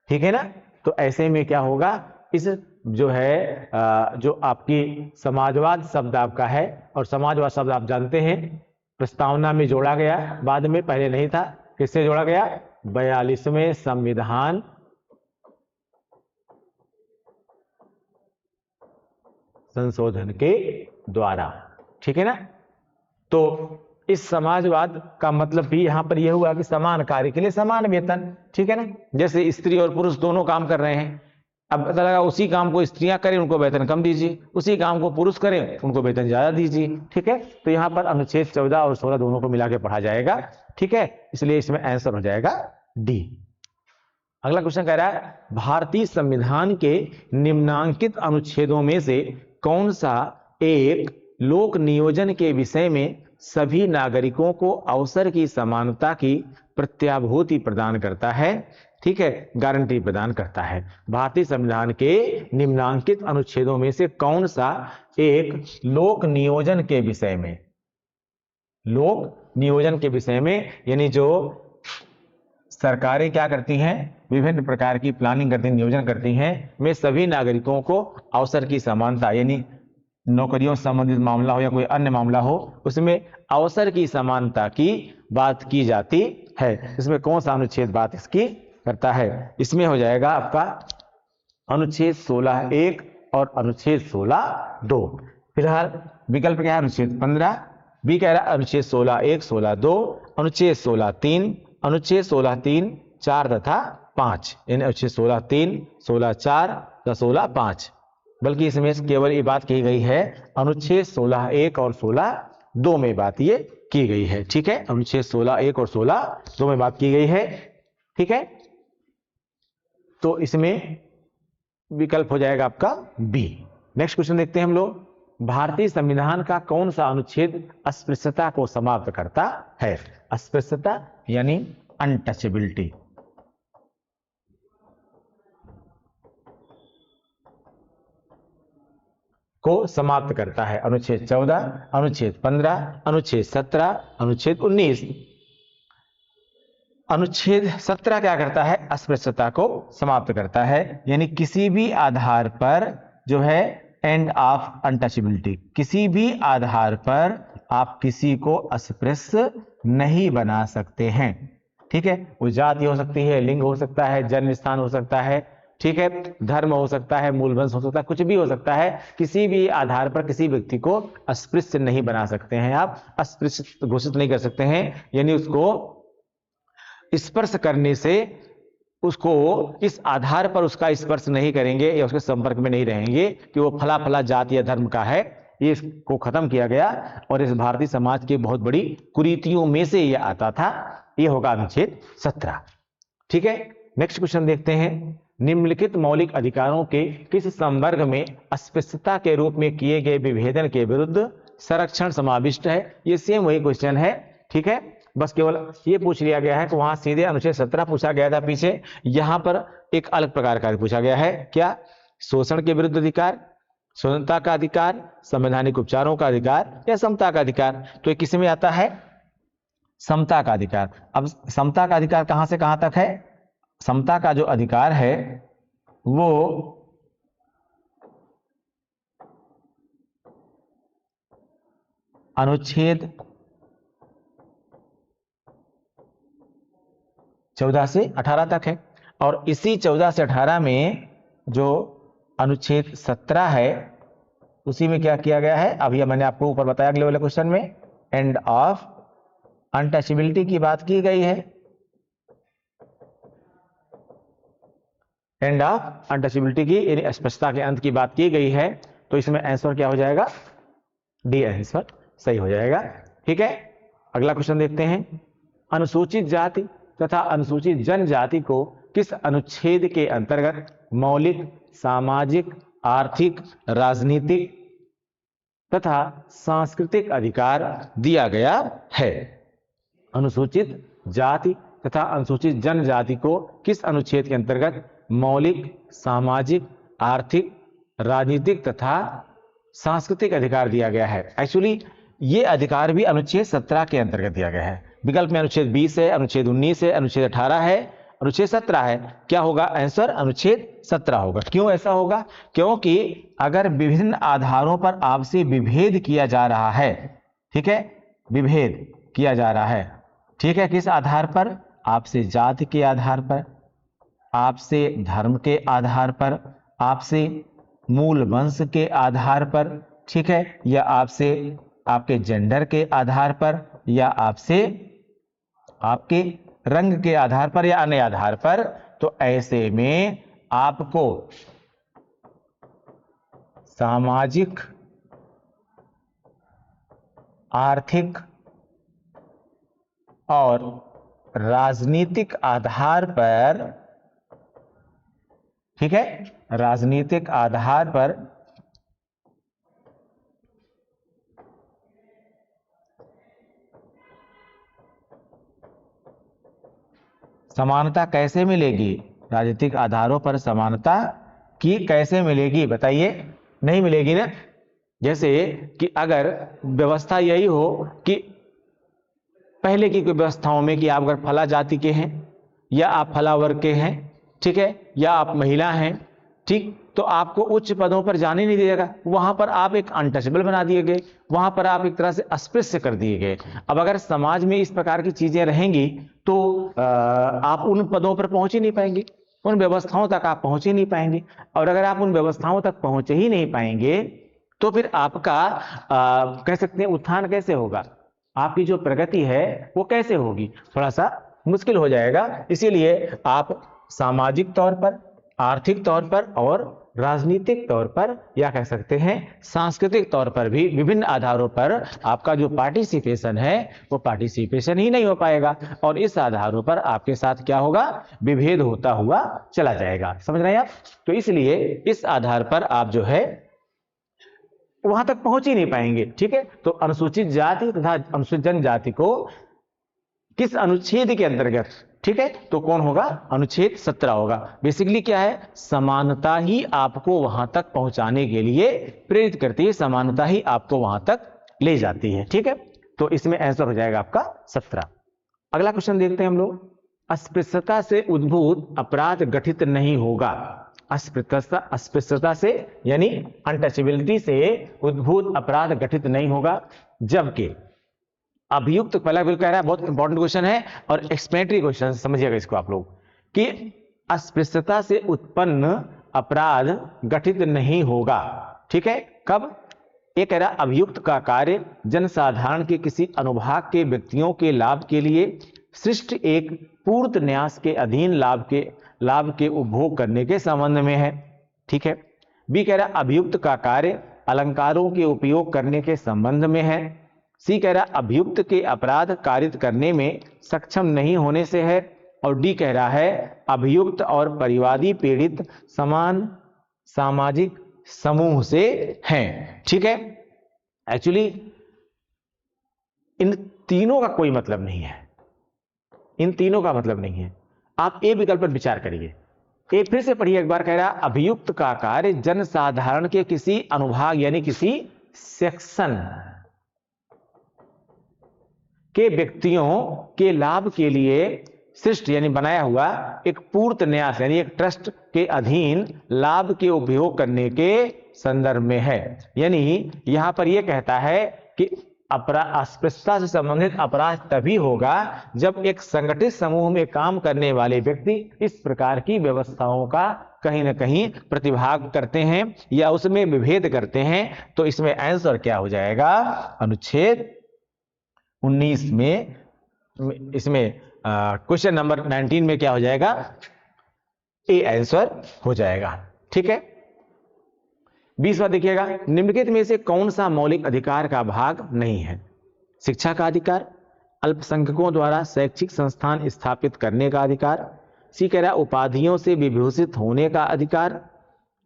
ठीक है ना, तो ऐसे में क्या होगा, इस जो है जो आपकी समाजवाद शब्द आपका है, और समाजवाद शब्द आप जानते हैं प्रस्तावना में जोड़ा गया, बाद में, पहले नहीं था। किससे जोड़ा गया? 42वें संविधान संशोधन के द्वारा, ठीक है ना। तो इस समाजवाद का मतलब भी यहां पर यह हुआ कि समान कार्य के लिए समान वेतन, ठीक है ना। जैसे स्त्री और पुरुष दोनों काम कर रहे हैं, अब पता लगा उसी काम को स्त्रियां करें उनको वेतन कम दीजिए, उसी काम को पुरुष करें उनको वेतन ज्यादा दीजिए, ठीक है। तो यहां पर अनुच्छेद 14 और 16 दोनों को मिला के पढ़ा जाएगा, ठीक है। इसलिए इसमें आंसर हो जाएगा डी। अगला क्वेश्चन कह रहा है, भारतीय संविधान के निम्नांकित अनुच्छेदों में से कौन सा एक लोक नियोजन के विषय में सभी नागरिकों को अवसर की समानता की प्रत्याभूति प्रदान करता है, ठीक है, गारंटी प्रदान करता है? भारतीय संविधान के निम्नांकित अनुच्छेदों में से कौन सा एक लोक नियोजन के विषय में, लोक नियोजन के विषय में, यानी जो सरकारें क्या करती हैं, विभिन्न प्रकार की प्लानिंग करती हैं, नियोजन करती हैं, में सभी नागरिकों को अवसर की समानता, यानी नौकरियों से संबंधित मामला हो या कोई अन्य मामला हो, उसमें अवसर की समानता की बात की जाती है। इसमें कौन सा अनुच्छेद बात इसकी करता है? इसमें हो जाएगा आपका अनुच्छेद 16(1) और अनुच्छेद 16(2). फिलहाल विकल्प क्या है? अनुच्छेद 15, बी कह रहा है अनुच्छेद 16(1), 16(2), अनुच्छेद 16(3), अनुच्छेद 16(3), 4 तथा 5, यानी अनुच्छेद 16(3), 16(4) या 16(5। बल्कि इसमें केवल ये बात की गई है अनुच्छेद 16(1) और 16(2) में बात ये की गई है, ठीक है। अनुच्छेद 16(1) और 16(2) में बात की गई है, ठीक है। तो इसमें विकल्प हो जाएगा आपका बी। नेक्स्ट क्वेश्चन देखते हैं हम लोग, भारतीय संविधान का कौन सा अनुच्छेद अस्पृश्यता को समाप्त करता है? अस्पृश्यता यानी अनटचेबिलिटी को समाप्त करता है? अनुच्छेद 14, अनुच्छेद 15, अनुच्छेद 17, अनुच्छेद 19। अनुच्छेद 17 क्या करता है? अस्पृश्यता को समाप्त करता है, यानी किसी भी आधार पर जो है एंड ऑफ अनटचेबिलिटी, किसी भी आधार पर आप किसी को अस्पृश्य नहीं बना सकते हैं, ठीक है। वो जाति हो सकती है, लिंग हो सकता है, जन्म स्थान हो सकता है, ठीक है, धर्म हो सकता है, मूल वंश हो सकता है, कुछ भी हो सकता है। किसी भी आधार पर किसी व्यक्ति को अस्पृश्य नहीं बना सकते हैं, आप अस्पृश्य घोषित नहीं कर सकते हैं, यानी उसको स्पर्श करने से, उसको इस आधार पर उसका स्पर्श नहीं करेंगे या उसके संपर्क में नहीं रहेंगे कि वो फला फला जाति या धर्म का है ये इसको खत्म किया गया और इस भारतीय समाज के बहुत बड़ी कुरीतियों में से ये आता था। ये होगा अनुच्छेद 17। ठीक है, नेक्स्ट क्वेश्चन देखते हैं। निम्नलिखित मौलिक अधिकारों के किस संवर्ग में अस्पृश्यता के रूप में किए गए विभेदन के विरुद्ध संरक्षण समाविष्ट है? ये सेम वही क्वेश्चन है। ठीक है, बस केवल ये पूछ लिया गया है कि वहां सीधे अनुच्छेद 17 पूछा गया था पीछे, यहां पर एक अलग प्रकार का पूछा गया है। क्या? शोषण के विरुद्ध अधिकार, स्वतंत्रता का अधिकार, संवैधानिक उपचारों का अधिकार या समता का अधिकार? तो ये किस में आता है? समता का अधिकार। अब समता का अधिकार कहां से कहां तक है? समता का जो अधिकार है वो अनुच्छेद 14 से 18 तक है, और इसी 14 से 18 में जो अनुच्छेद 17 है उसी में क्या किया गया है? अभी मैंने आपको ऊपर बताया अगले वाले क्वेश्चन में, एंड ऑफ अनटचेबिलिटी की बात की गई है। एंड ऑफ अनटचेबिलिटी की यानी अस्पृश्यता के अंत की बात की गई है। तो इसमें आंसर क्या हो जाएगा? डी आंसर सही हो जाएगा। ठीक है, अगला क्वेश्चन देखते हैं। अनुसूचित जाति तथा अनुसूचित जनजाति को किस अनुच्छेद के अंतर्गत मौलिक सामाजिक आर्थिक राजनीतिक तथा सांस्कृतिक अधिकार दिया गया है? अनुसूचित जाति तथा अनुसूचित जनजाति को किस अनुच्छेद के अंतर्गत मौलिक सामाजिक आर्थिक राजनीतिक तथा सांस्कृतिक अधिकार दिया गया है? एक्चुअली ये अधिकार भी अनुच्छेद 17 के अंतर्गत दिया गया है। विकल्प में अनुच्छेद 20 है, अनुच्छेद 19 है, अनुच्छेद 18 है, अनुच्छेद 17 है। क्या होगा आंसर? अनुच्छेद 17 होगा। क्यों ऐसा होगा? क्योंकि अगर विभिन्न आधारों पर आपसे विभेद किया जा रहा है, ठीक है, विभेद किया जा रहा है, ठीक है, किस आधार पर? आपसे जाति के आधार पर, आपसे धर्म के आधार पर, आपसे मूल वंश के आधार पर, ठीक है, या आपसे आपके जेंडर के आधार पर, या आपसे आपके रंग के आधार पर या अन्य आधार पर, तो ऐसे में आपको सामाजिक आर्थिक और राजनीतिक आधार पर, ठीक है, राजनीतिक आधार पर समानता कैसे मिलेगी? राजनीतिक आधारों पर समानता की कैसे मिलेगी? बताइए। नहीं मिलेगी ना। जैसे कि अगर व्यवस्था यही हो कि पहले की व्यवस्थाओं में कि आप अगर फला जाति के हैं या आप फला वर्ग के हैं, ठीक है, या आप महिला हैं, ठीक, तो आपको उच्च पदों पर जाने नहीं दिएगा। वहां पर आप एक अनटचेबल बना दिए गए, वहां पर आप एक तरह से अस्पृश्य कर दिए गए। अब अगर समाज में इस प्रकार की चीजें रहेंगी तो आप उन पदों पर पहुंच ही नहीं पाएंगे, उन व्यवस्थाओं तक आप पहुंच ही नहीं पाएंगे। और अगर आप उन व्यवस्थाओं तक पहुंच ही नहीं पाएंगे तो फिर आपका कह सकते हैं उत्थान कैसे होगा? आपकी जो प्रगति है वो कैसे होगी? थोड़ा सा मुश्किल हो जाएगा। इसीलिए आप सामाजिक तौर पर, आर्थिक तौर पर और राजनीतिक तौर पर, या कह सकते हैं सांस्कृतिक तौर पर भी विभिन्न आधारों पर आपका जो पार्टिसिपेशन है वो पार्टिसिपेशन ही नहीं हो पाएगा, और इस आधारों पर आपके साथ क्या होगा? विभेद होता हुआ चला जाएगा। समझ रहे हैं आप? तो इसलिए इस आधार पर आप जो है वहां तक पहुंच ही नहीं पाएंगे। ठीक है, तो अनुसूचित जाति तथा अनुसूचित जनजाति को किस अनुच्छेद के अंतर्गत, ठीक है, तो कौन होगा? अनुच्छेद 17 होगा। बेसिकली क्या है? समानता ही आपको वहां तक पहुंचाने के लिए प्रेरित करती है, समानता ही आपको वहां तक ले जाती है। ठीक है, तो इसमें आंसर हो जाएगा आपका 17। अगला क्वेश्चन देखते हैं हम लोग। अस्पृश्यता से उद्भूत अपराध गठित नहीं होगा। अस्पृश्यता से यानी अनटचेबिलिटी से उद्भूत अपराध गठित नहीं होगा, जबकि अभियुक्त, पहला बिल कह रहा है, बहुत इंपॉर्टेंट क्वेश्चन है और एक्सप्लेनेटरी क्वेश्चन, समझिएगा इसको आप लोग, कि अस्पृश्यता से उत्पन्न अपराध गठित नहीं होगा। ठीक है, कब? ये कह रहा अभियुक्त का कार्य जनसाधारण के किसी अनुभाग के व्यक्तियों के लाभ के लिए सृष्ट एक पूर्त न्यास के अधीन लाभ के उपभोग करने के संबंध में है। ठीक है। बी कह रहा अभियुक्त का कार्य अलंकारों के उपयोग करने के संबंध में है। सी कह रहा अभियुक्त के अपराध कारित करने में सक्षम नहीं होने से है। और डी कह रहा है अभियुक्त और परिवादी पीड़ित समान सामाजिक समूह से हैं। ठीक है, एक्चुअली इन तीनों का कोई मतलब नहीं है, इन तीनों का मतलब नहीं है। आप ए विकल्प पर विचार करिए। एक फिर से पढ़िए एक बार, कह रहा अभियुक्त का कार्य जनसाधारण के किसी अनुभाग यानी किसी सेक्शन के व्यक्तियों के लाभ के लिए सृष्ट यानी बनाया हुआ एक पूर्त न्यास यानी एक ट्रस्ट के अधीन लाभ के उपयोग करने के संदर्भ में है। यानी यहां पर यह कहता है कि अस्पृश्यता से संबंधित अपराध तभी होगा जब एक संगठित समूह में काम करने वाले व्यक्ति इस प्रकार की व्यवस्थाओं का कहीं ना कहीं प्रतिभाग करते हैं या उसमें विभेद करते हैं। तो इसमें आंसर क्या हो जाएगा, अनुच्छेद 19 में, इसमें क्वेश्चन नंबर 19 में क्या हो जाएगा, ए आंसर हो जाएगा। ठीक है, 20वां देखिएगा, निम्नलिखित में से कौन सा मौलिक अधिकार का भाग नहीं है। शिक्षा का अधिकार, अल्पसंख्यकों द्वारा शैक्षिक संस्थान स्थापित करने का अधिकार, सी कह रहा उपाधियों से विभूषित होने का अधिकार,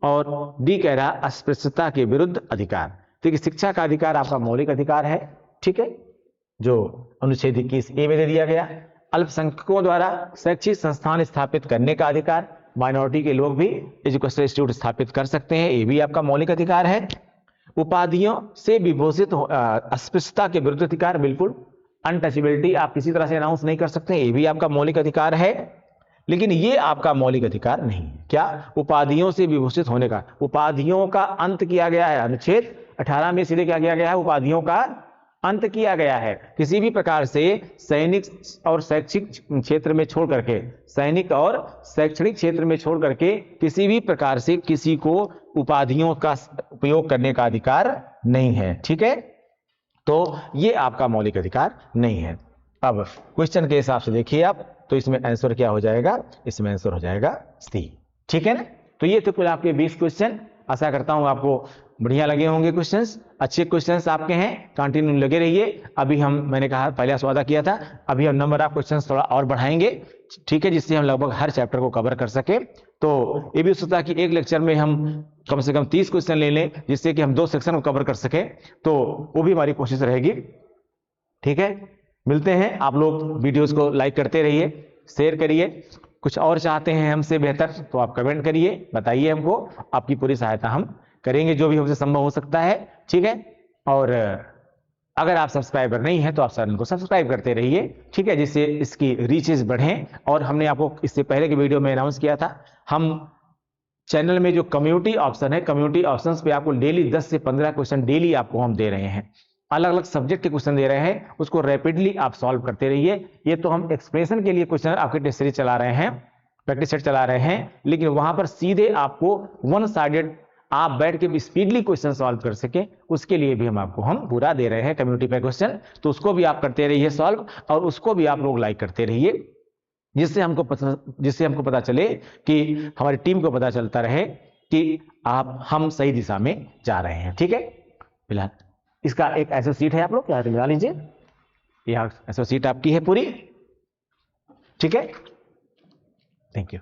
और डी कह रहा अस्पृश्यता के विरुद्ध अधिकार। देखिए शिक्षा का अधिकार आपका मौलिक अधिकार है, ठीक है, जो अनुच्छेद 21 ए में दे दिया गया। अल्पसंख्यकों द्वारा शैक्षिक संस्थान स्थापित करने का अधिकार, माइनॉरिटी के लोग भी एजुकेशनल इंस्टीट्यूट स्थापित कर सकते हैं, ये भी आपका मौलिक अधिकार है। उपाधियों से विभूषित अस्पृश्यता के विरुद्ध अधिकार, बिल्कुल अनटचेबिलिटी आप किसी तरह से अनाउंस नहीं कर सकते, ये भी आपका मौलिक अधिकार है। लेकिन ये आपका मौलिक अधिकार नहीं है, क्या, उपाधियों से विभूषित होने का। उपाधियों का अंत किया गया है, अनुच्छेद 18 में सीधे क्या किया गया है, उपाधियों का अंत किया गया है। किसी भी प्रकार से सैनिक और शैक्षिक क्षेत्र में छोड़ करके, सैनिक और शैक्षणिक क्षेत्र में छोड़ करके किसी भी प्रकार से किसी को उपाधियों का उपयोग करने का अधिकार नहीं है। ठीक है, तो ये आपका मौलिक अधिकार नहीं है। अब क्वेश्चन के हिसाब से देखिए आप, तो इसमें आंसर क्या हो जाएगा, इसमें आंसर हो जाएगा सी। ठीक है ना, तो ये थे कुल आपके 20 क्वेश्चन। आशा करता हूं आपको बढ़िया लगे होंगे क्वेश्चंस, अच्छे क्वेश्चंस आपके हैं, कंटिन्यू लगे रहिए। अभी मैंने कहा पहले वादा किया था, अभी हम नंबर ऑफ क्वेश्चंस थोड़ा और बढ़ाएंगे, ठीक है, जिससे हम लगभग हर चैप्टर को कवर कर सके। तो ये भी हो सकता है कि एक लेक्चर में हम कम से कम 30 क्वेश्चन ले लें, जिससे कि हम 2 सेक्शन को कवर कर सके, तो वो भी हमारी कोशिश रहेगी। ठीक है, मिलते हैं। आप लोग वीडियोस को लाइक करते रहिए, शेयर करिए। कुछ और चाहते हैं हमसे बेहतर तो आप कमेंट करिए, बताइए हमको, आपकी पूरी सहायता हम करेंगे जो भी हमसे संभव हो सकता है। ठीक है, और अगर आप सब्सक्राइबर नहीं है तो आप चैनल को सब्सक्राइब करते रहिए, ठीक है, जिससे इसकी रीचेस बढ़ें। और हमने आपको इससे पहले के वीडियो में अनाउंस किया था, हम चैनल में जो कम्युनिटी ऑप्शन है, कम्युनिटी ऑप्शंस पे आपको डेली 10 से 15 क्वेश्चन डेली आपको हम दे रहे हैं, अलग अलग सब्जेक्ट के क्वेश्चन दे रहे हैं, उसको रैपिडली आप सॉल्व करते रहिए। ये तो हम एक्सप्रेशन के लिए क्वेश्चन आपके टेस्ट सीरीज चला रहे हैं, प्रैक्टिस सेट चला रहे हैं, लेकिन वहां पर सीधे आपको वन साइडेड आप बैठ के भी स्पीडली क्वेश्चन सॉल्व कर सके, उसके लिए भी हम पूरा दे रहे हैं कम्युनिटी पे क्वेश्चन। तो उसको भी आप करते रहिए सॉल्व, और उसको भी आप लोग लाइक करते रहिए, जिससे हमको पता चले, कि हमारी टीम को पता चलता रहे कि हम सही दिशा में जा रहे हैं। ठीक है, फिलहाल इसका एक ऐसा सीट है, आप लोग क्या मिला लीजिए, यह ऐसा सीट आपकी है पूरी। ठीक है, थैंक यू।